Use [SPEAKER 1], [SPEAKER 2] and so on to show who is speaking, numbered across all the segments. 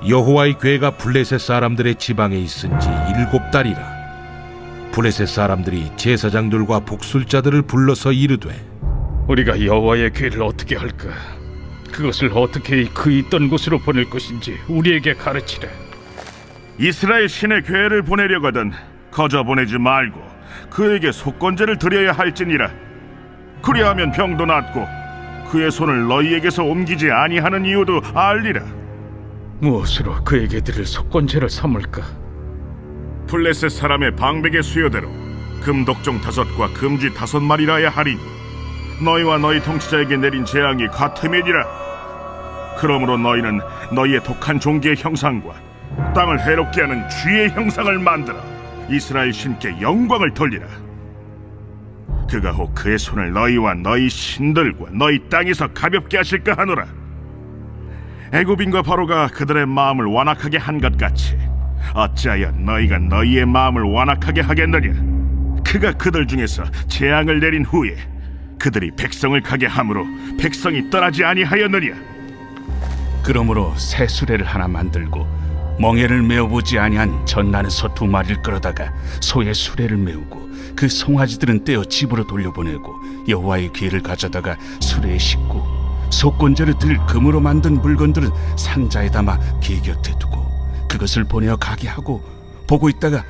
[SPEAKER 1] 여호와의 궤가 블레셋 사람들의 지방에 있은 지 7달이라. 블레셋 사람들이 제사장들과 복술자들을 불러서 이르되,
[SPEAKER 2] 우리가 여호와의 궤를 어떻게 할까? 그것을 어떻게 그 있던 곳으로 보낼 것인지 우리에게 가르치라.
[SPEAKER 3] 이스라엘 신의 궤를 보내려거든 거저 보내지 말고 그에게 속건제를 드려야 할지니라. 그리하면 병도 낫고 그의 손을 너희에게서 옮기지 아니하는 이유도 알리라.
[SPEAKER 2] 무엇으로 그에게 드릴 속건제를 삼을까?
[SPEAKER 3] 블레셋 사람의 방백의 수요대로 금독종 5과 금쥐 5마리라야 하리니 너희와 너희 통치자에게 내린 재앙이 같음이니라. 그러므로 너희는 너희의 독한 종기의 형상과 땅을 해롭게 하는 쥐의 형상을 만들어 이스라엘 신께 영광을 돌리라. 그가 혹 그의 손을 너희와 너희 신들과 너희 땅에서 가볍게 하실까 하노라. 애굽인과 바로가 그들의 마음을 완악하게 한 것 같이 어찌하여 너희가 너희의 마음을 완악하게 하겠느냐. 그가 그들 중에서 재앙을 내린 후에 그들이 백성을 가게 함으로 백성이 떠나지 아니하였느냐.
[SPEAKER 4] 그러므로 새 수레를 하나 만들고 멍에를 메어보지 아니한 젖나는 소 2마리를 끌어다가 소의 수레를 메우고 그 송아지들은 떼어 집으로 돌려보내고 여호와의 궤를 가져다가 수레에 싣고 속건제를 들 금으로 만든 물건들은 상자에 담아 궤 곁에 두고 그것을 보내어 가게 하고 보고 있다가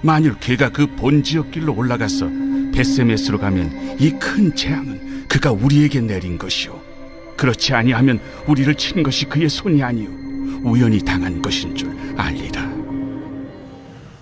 [SPEAKER 4] 만일 궤가 그 본 지역길로 올라가서 벳세메스로 가면 이 큰 재앙은 그가 우리에게 내린 것이요 그렇지 아니하면 우리를 친 것이 그의 손이 아니요 우연히 당한 것인 줄 알리라.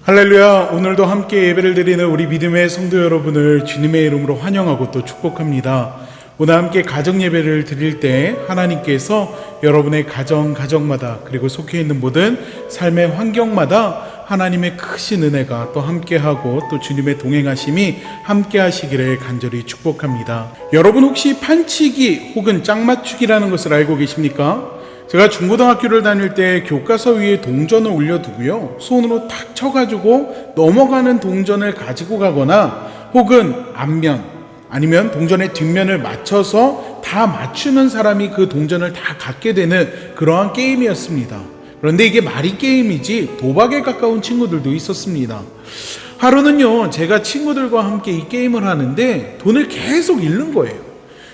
[SPEAKER 5] 할렐루야. 오늘도 함께 예배를 드리는 우리 믿음의 성도 여러분을 주님의 이름으로 환영하고 또 축복합니다. 오늘 함께 가정 예배를 드릴 때 하나님께서 여러분의 가정마다 그리고 속해 있는 모든 삶의 환경마다 하나님의 크신 은혜가 또 함께하고 또 주님의 동행하심이 함께하시기를 간절히 축복합니다. 여러분 혹시 판치기 혹은 짝맞추기라는 것을 알고 계십니까? 제가 중고등학교를 다닐 때 교과서 위에 동전을 올려두고요, 손으로 탁 쳐가지고 넘어가는 동전을 가지고 가거나 혹은 앞면 아니면 동전의 뒷면을 맞춰서 다 맞추는 사람이 그 동전을 다 갖게 되는 그러한 게임이었습니다. 그런데 이게 말이 게임이지 도박에 가까운 친구들도 있었습니다. 하루는요, 제가 친구들과 함께 이 게임을 하는데 돈을 계속 잃는 거예요.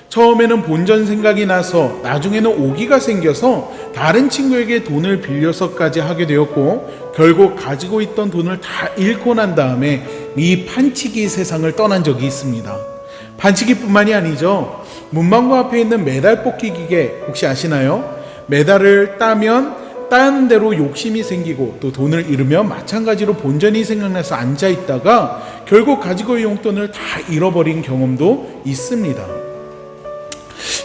[SPEAKER 5] 처음에는 본전 생각이 나서 나중에는 오기가 생겨서 다른 친구에게 돈을 빌려서까지 하게 되었고 결국 가지고 있던 돈을 다 잃고 난 다음에 이 판치기 세상을 떠난 적이 있습니다. 판치기뿐만이 아니죠. 문방구 앞에 있는 메달 뽑기 기계 혹시 아시나요? 메달을 따면 따는 대로 욕심이 생기고 또 돈을 잃으면 마찬가지로 본전이 생각나서 앉아있다가 결국 가지고 있는 용돈을 다 잃어버린 경험도 있습니다.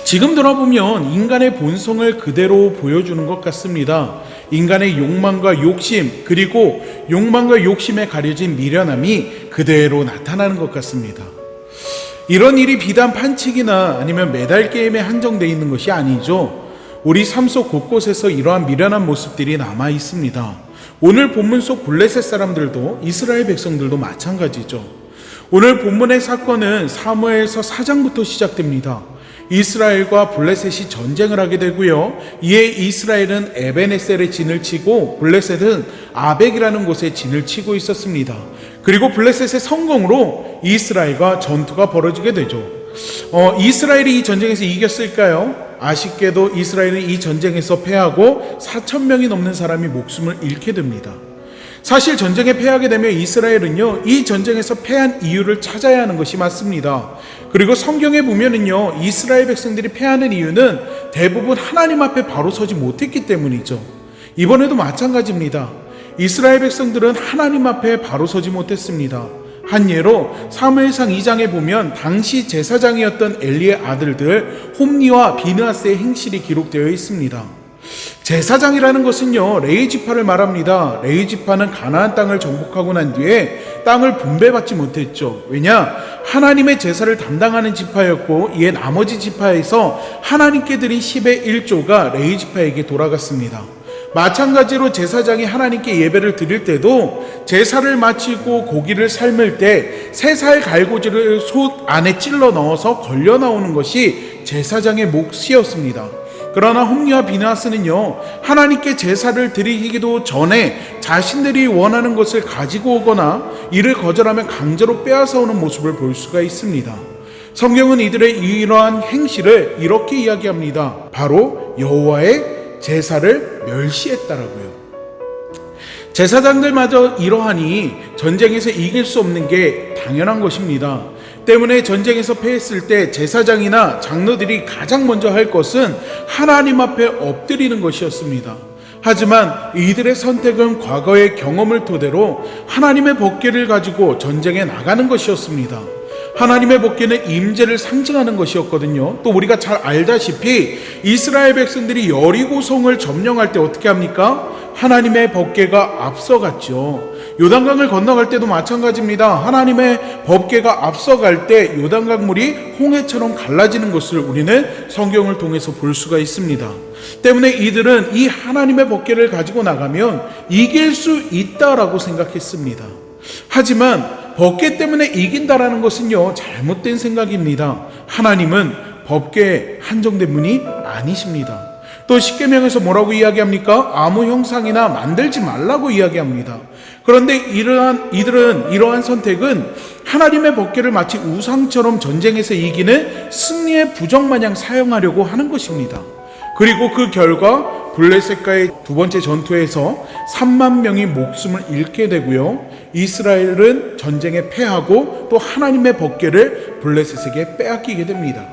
[SPEAKER 5] 지금 돌아보면 인간의 본성을 그대로 보여주는 것 같습니다. 인간의 욕망과 욕심 그리고 욕망과 욕심에 가려진 미련함이 그대로 나타나는 것 같습니다. 이런 일이 비단 판치기나 아니면 메달 게임에 한정되어 있는 것이 아니죠. 우리 삶 속 곳곳에서 이러한 미련한 모습들이 남아 있습니다. 오늘 본문 속 블레셋 사람들도 이스라엘 백성들도 마찬가지죠. 오늘 본문의 사건은 사무엘서 4장부터 시작됩니다. 이스라엘과 블레셋이 전쟁을 하게 되고요, 이에 이스라엘은 에베네셀에 진을 치고 블레셋은 아벡이라는 곳에 진을 치고 있었습니다. 그리고 블레셋의 성공으로 이스라엘과 전투가 벌어지게 되죠. 이스라엘이 이 전쟁에서 이겼을까요? 아쉽게도 이스라엘은 이 전쟁에서 패하고 4,000명이 넘는 사람이 목숨을 잃게 됩니다. 사실 전쟁에 패하게 되면 이스라엘은요, 이 전쟁에서 패한 이유를 찾아야 하는 것이 맞습니다. 그리고 성경에 보면은요, 이스라엘 백성들이 패하는 이유는 대부분 하나님 앞에 바로 서지 못했기 때문이죠. 이번에도 마찬가지입니다. 이스라엘 백성들은 하나님 앞에 바로 서지 못했습니다. 한 예로 사무엘상 2장에 보면 당시 제사장이었던 엘리의 아들들 홈니와 비느하스의 행실이 기록되어 있습니다. 제사장이라는 것은요, 레위 지파를 말합니다. 레위 지파는 가나안 땅을 정복하고 난 뒤에 땅을 분배받지 못했죠. 왜냐? 하나님의 제사를 담당하는 지파였고 이에 나머지 지파에서 하나님께 드린 10의 1조가 레위 지파에게 돌아갔습니다. 마찬가지로 제사장이 하나님께 예배를 드릴 때도 제사를 마치고 고기를 삶을 때 새 살 갈고지를 솥 안에 찔러 넣어서 걸려 나오는 것이 제사장의 몫이었습니다. 그러나 홈리와 비느하스는요, 하나님께 제사를 드리기도 전에 자신들이 원하는 것을 가지고 오거나 이를 거절하면 강제로 빼앗아 오는 모습을 볼 수가 있습니다. 성경은 이들의 이러한 행실을 이렇게 이야기합니다. 바로 여호와의 제사를 멸시했다라고요. 제사장들마저 이러하니 전쟁에서 이길 수 없는 게 당연한 것입니다. 때문에 전쟁에서 패했을 때 제사장이나 장로들이 가장 먼저 할 것은 하나님 앞에 엎드리는 것이었습니다. 하지만 이들의 선택은 과거의 경험을 토대로 하나님의 법궤를 가지고 전쟁에 나가는 것이었습니다. 하나님의 법궤는 임재를 상징하는 것이었거든요. 또 우리가 잘 알다시피 이스라엘 백성들이 여리고성을 점령할 때 어떻게 합니까? 하나님의 법궤가 앞서갔죠. 요단강을 건너갈 때도 마찬가지입니다. 하나님의 법궤가 앞서갈 때 요단강 물이 홍해처럼 갈라지는 것을 우리는 성경을 통해서 볼 수가 있습니다. 때문에 이들은 이 하나님의 법궤를 가지고 나가면 이길 수 있다라고 생각했습니다. 하지만 법궤 때문에 이긴다라는 것은요, 잘못된 생각입니다. 하나님은 법궤에 한정된 분이 아니십니다. 또 십계명에서 뭐라고 이야기합니까? 아무 형상이나 만들지 말라고 이야기합니다. 그런데 이들은 이러한 선택은 하나님의 법궤를 마치 우상처럼 전쟁에서 이기는 승리의 부적마냥 사용하려고 하는 것입니다. 그리고 그 결과 블레셋과의 두 번째 전투에서 3만 명이 목숨을 잃게 되고요, 이스라엘은 전쟁에 패하고 또 하나님의 법궤를 블레셋에게 빼앗기게 됩니다.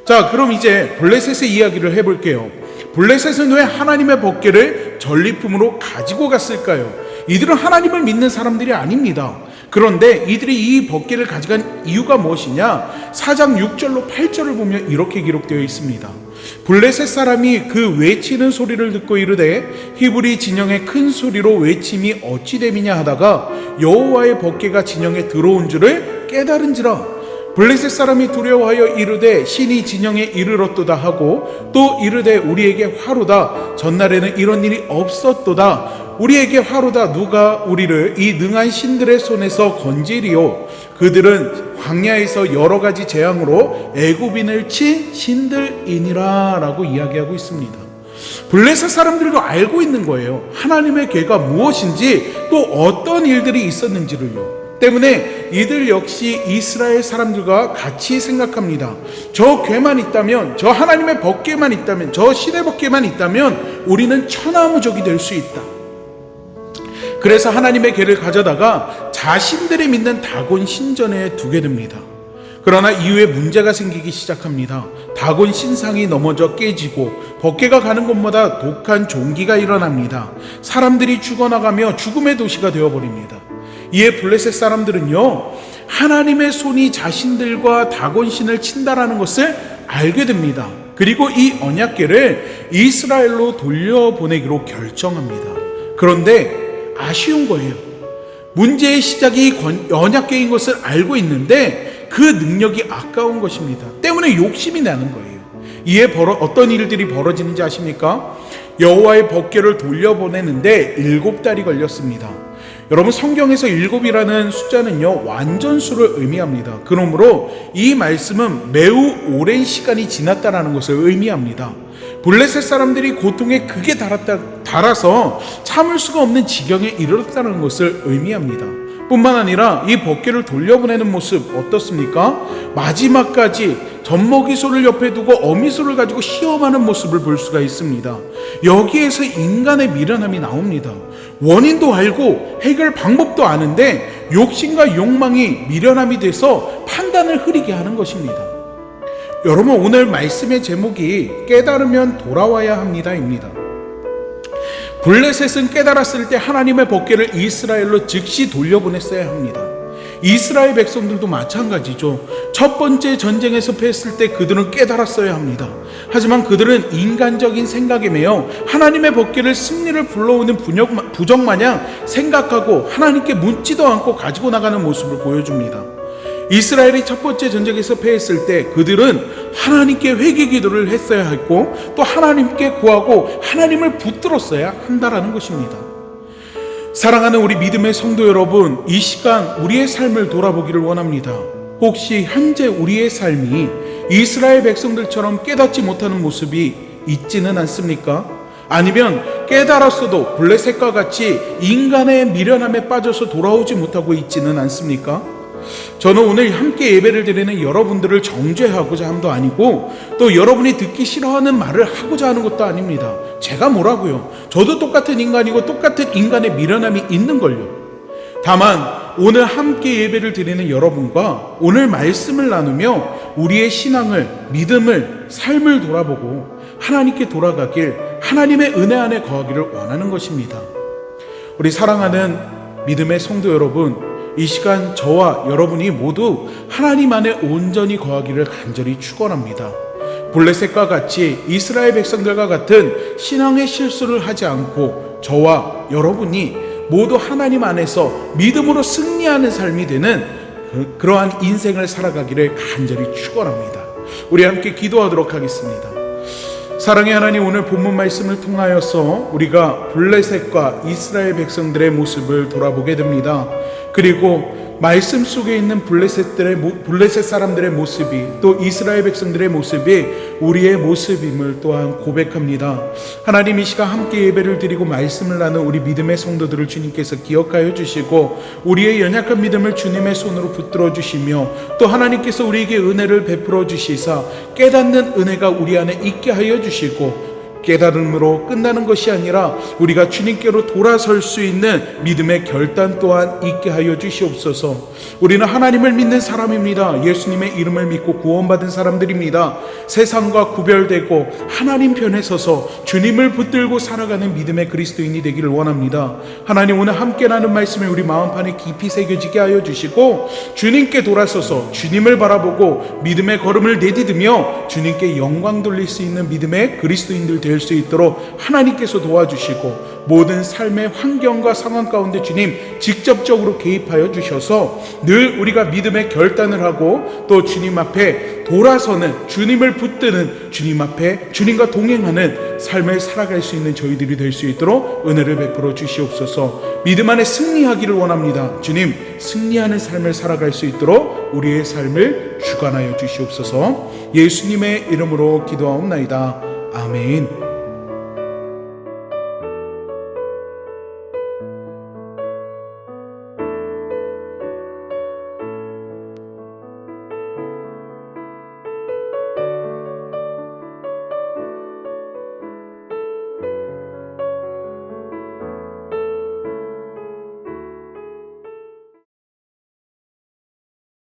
[SPEAKER 5] 자, 그럼 이제 블레셋의 이야기를 해볼게요. 블레셋은 왜 하나님의 법궤를 전리품으로 가지고 갔을까요? 이들은 하나님을 믿는 사람들이 아닙니다. 그런데 이들이 이 법궤를 가져간 이유가 무엇이냐? 4장 6절로 8절을 보면 이렇게 기록되어 있습니다. 블레셋 사람이 그 외치는 소리를 듣고 이르되 히브리 진영의 큰 소리로 외침이 어찌 됨이냐 하다가 여호와의 법궤가 진영에 들어온 줄을 깨달은지라. 블레셋 사람이 두려워하여 이르되 신이 진영에 이르렀도다 하고 또 이르되 우리에게 화로다. 전날에는 이런 일이 없었도다. 우리에게 화로다. 누가 우리를 이 능한 신들의 손에서 건지리요. 그들은 광야에서 여러 가지 재앙으로 애굽인을 친 신들이니라 라고 이야기하고 있습니다. 블레셋 사람들도 알고 있는 거예요. 하나님의 궤가 무엇인지 또 어떤 일들이 있었는지를요. 때문에 이들 역시 이스라엘 사람들과 같이 생각합니다. 저 궤만 있다면, 저 하나님의 법궤만 있다면, 저 신의 법궤만 있다면 우리는 천하무적이 될 수 있다. 그래서 하나님의 궤를 가져다가 자신들이 믿는 다곤 신전에 두게 됩니다. 그러나 이후에 문제가 생기기 시작합니다. 다곤 신상이 넘어져 깨지고 법궤가 가는 곳마다 독한 종기가 일어납니다. 사람들이 죽어나가며 죽음의 도시가 되어버립니다. 이에 블레셋 사람들은요, 하나님의 손이 자신들과 다곤신을 친다라는 것을 알게 됩니다. 그리고 이 언약궤를 이스라엘로 돌려보내기로 결정합니다. 그런데 아쉬운 거예요. 문제의 시작이 언약궤인 것을 알고 있는데 그 능력이 아까운 것입니다. 때문에 욕심이 나는 거예요. 이에 어떤 일들이 벌어지는지 아십니까? 여호와의 법궤를 돌려보내는데 7달이 걸렸습니다. 여러분, 성경에서 7이라는 숫자는요, 완전수를 의미합니다. 그러므로 이 말씀은 매우 오랜 시간이 지났다는 것을 의미합니다. 블레셋 사람들이 고통에 극에 달아서 참을 수가 없는 지경에 이르렀다는 것을 의미합니다. 뿐만 아니라 이 법궤를 돌려보내는 모습 어떻습니까? 마지막까지 젖먹이소를 옆에 두고 어미소를 가지고 시험하는 모습을 볼 수가 있습니다. 여기에서 인간의 미련함이 나옵니다. 원인도 알고 해결 방법도 아는데 욕심과 욕망이 미련함이 돼서 판단을 흐리게 하는 것입니다. 여러분, 오늘 말씀의 제목이 깨달으면 돌아와야 합니다입니다. 블레셋은 깨달았을 때 하나님의 법궤를 이스라엘로 즉시 돌려보냈어야 합니다. 이스라엘 백성들도 마찬가지죠. 첫 번째 전쟁에서 패했을 때 그들은 깨달았어야 합니다. 하지만 그들은 인간적인 생각에 매여 하나님의 법궤를 승리를 불러오는 부적마냥 생각하고 하나님께 묻지도 않고 가지고 나가는 모습을 보여줍니다. 이스라엘이 첫 번째 전쟁에서 패했을 때 그들은 하나님께 회개 기도를 했어야 했고 또 하나님께 구하고 하나님을 붙들었어야 한다라는 것입니다. 사랑하는 우리 믿음의 성도 여러분, 이 시간 우리의 삶을 돌아보기를 원합니다. 혹시 현재 우리의 삶이 이스라엘 백성들처럼 깨닫지 못하는 모습이 있지는 않습니까? 아니면 깨달았어도 블레셋과 같이 인간의 미련함에 빠져서 돌아오지 못하고 있지는 않습니까? 저는 오늘 함께 예배를 드리는 여러분들을 정죄하고자 함도 아니고 또 여러분이 듣기 싫어하는 말을 하고자 하는 것도 아닙니다. 제가 뭐라고요? 저도 똑같은 인간이고 똑같은 인간의 미련함이 있는걸요. 다만 오늘 함께 예배를 드리는 여러분과 오늘 말씀을 나누며 우리의 신앙을, 믿음을, 삶을 돌아보고 하나님께 돌아가길, 하나님의 은혜 안에 거하기를 원하는 것입니다. 우리 사랑하는 믿음의 성도 여러분, 이 시간 저와 여러분이 모두 하나님 안에 온전히 거하기를 간절히 축원합니다. 블레셋과 같이 이스라엘 백성들과 같은 신앙의 실수를 하지 않고 저와 여러분이 모두 하나님 안에서 믿음으로 승리하는 삶이 되는 그러한 인생을 살아가기를 간절히 축원합니다. 우리 함께 기도하도록 하겠습니다. 사랑의 하나님, 오늘 본문 말씀을 통하여서 우리가 블레셋과 이스라엘 백성들의 모습을 돌아보게 됩니다. 그리고 말씀 속에 있는 블레셋 사람들의 모습이 또 이스라엘 백성들의 모습이 우리의 모습임을 또한 고백합니다. 하나님, 이 시간 함께 예배를 드리고 말씀을 나눈 우리 믿음의 성도들을 주님께서 기억하여 주시고 우리의 연약한 믿음을 주님의 손으로 붙들어 주시며 또 하나님께서 우리에게 은혜를 베풀어 주시사 깨닫는 은혜가 우리 안에 있게 하여 주시고 깨달음으로 끝나는 것이 아니라 우리가 주님께로 돌아설 수 있는 믿음의 결단 또한 있게 하여 주시옵소서. 우리는 하나님을 믿는 사람입니다. 예수님의 이름을 믿고 구원받은 사람들입니다. 세상과 구별되고 하나님 편에 서서 주님을 붙들고 살아가는 믿음의 그리스도인이 되기를 원합니다. 하나님, 오늘 함께 나눈 말씀이 우리 마음판에 깊이 새겨지게 하여 주시고 주님께 돌아서서 주님을 바라보고 믿음의 걸음을 내디디며 주님께 영광 돌릴 수 있는 믿음의 그리스도인들 될 수 있도록 하나님께서 도와주시고 모든 삶의 환경과 상황 가운데 주님 직접적으로 개입하여 주셔서 늘 우리가 믿음의 결단을 하고 또 주님 앞에 돌아서는, 주님을 붙드는, 주님 앞에 주님과 동행하는 삶을 살아갈 수 있는 저희들이 될 수 있도록 은혜를 베풀어 주시옵소서. 믿음 안에 승리하기를 원합니다. 주님, 승리하는 삶을 살아갈 수 있도록 우리의 삶을 주관하여 주시옵소서. 예수님의 이름으로 기도하옵나이다. 아멘.